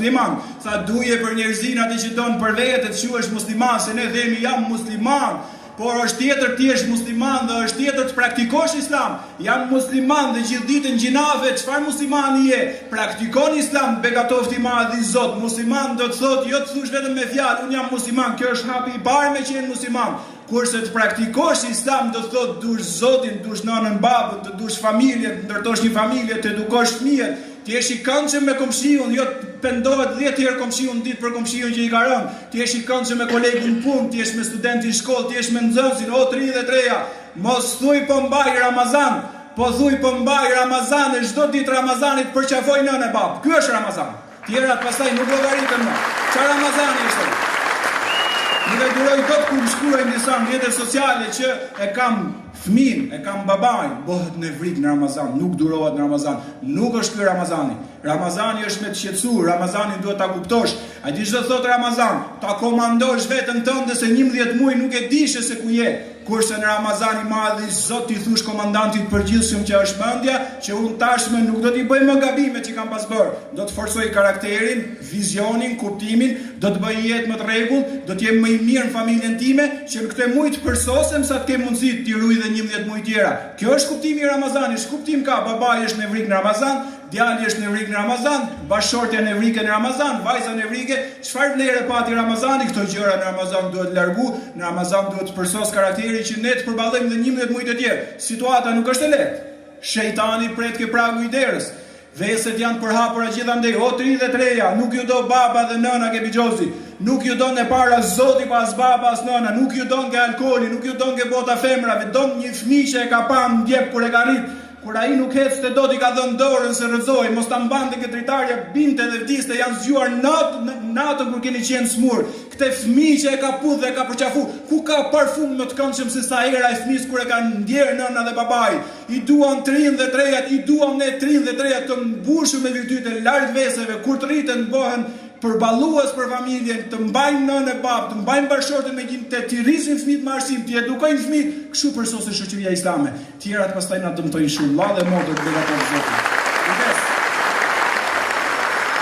musliman. Tha duje për njerëzin atë që donë për vete të quhesh musliman, se ne themi jam musliman. Por është tjetër ti je musliman dhe është tjetër të praktikosh islam. Jam musliman dhe gjithë ditën gjinave, çfarë muslimani je? Praktikon islam, begatofti i madh i Zot. Musliman do të thotë jo të thosh vetëm me fjalë, un jam musliman, kjo është hapi i parë me qenë musliman. Kurse të praktikosh islam do të thotë dush Zotin, dush nënën, babën, të dush familjen, të ndërtosh një familje, të edukosh fëmijët. Ti je i këndshëm me komshiun, jo të pendohet 10 herë komshiun ditë për komshiun që i ka rënë. Ti je i këndshëm me kolegun punë, ti je me studentin shkollë, ti je me nxënësin, o 33-ja. Mos thuj po mbaj Ramazan, po thuj po mbaj Ramazan, e çdo ditë Ramazanit përqafoj nënë e babë. Ky është Ramazan. Tjerat pastaj nuk llogaritën më. Çfarë Ramazani është? Nuk e duroj dot kur shkruajmë disa mjete sociale që e kam fëmin, e kam babajn, bëhet në vrik në Ramazan, nuk durohet në Ramazan. Nuk është ky Ramazani. Ramazani është me të qetësuar, Ramazanin duhet ta kuptosh. A di çdo thot Ramazan? Ta komandosh veten tënde se 11 muaj nuk e dishe se ku je. Kurse në Ramazan i madh i Zot i thush komandantit përgjithshëm që është mendja, që unë tashmë nuk do t'i bëj më gabime që kam pas bërë. Do të forcoj karakterin, vizionin, kuptimin, do të bëj jetë më të rregull, do të jem më i mirë në familjen time, që në këtë muaj të përsosem sa të kem mundësi të ruaj edhe 11 muaj tjera. Kjo është kuptimi i Ramazanit. Kuptim ka, babai është nevrik në Ramazan, djali është nevrik në Ramazan, bashortja nevrike në Ramazan, vajza nevrike. Çfarë vlerë pati Ramazani? Këto gjëra në Ramazan duhet largu, në Ramazan duhet të përsos karakteri që ne të përballojmë dhe 11 muaj të tjerë. Situata nuk është e lehtë. Shejtani pret ke pragu i derës. Veset janë përhapura gjithandej. O 33-ja, nuk ju do baba dhe nëna ke bixhozi. Nuk ju don e para Zoti pas baba as nëna, nuk ju don nga alkooli, nuk ju don nga bota femrave, don një fëmijë që e ka pa ndjep kur e ka rrit. Kur ai nuk ecte dot i ka dhënë dorën se rrezoi, mos ta mbante ke dritarja, binte dhe vdiste, janë zgjuar natën kur keni qenë smur. Këtë fëmijë që e ka pudh dhe e ka përqafu, ku ka parfum më të këndshëm se sa era e fëmijës kur e kanë ndjerë nëna dhe babai. I duan 33-jat, i duam ne 33-jat të mbushur me virtyte larg veseve, kur të rriten bëhen përballues për familjen, të mbajnë nënë e babë, të mbajnë bashortën me gjimte, të rrisin fëmijët me arsim, të edukojnë fëmijët, kështu përsoset shoqëria islame. Tjerat pastaj na dëmtojnë shumë, Allah dhe motor të begatojnë Zotin.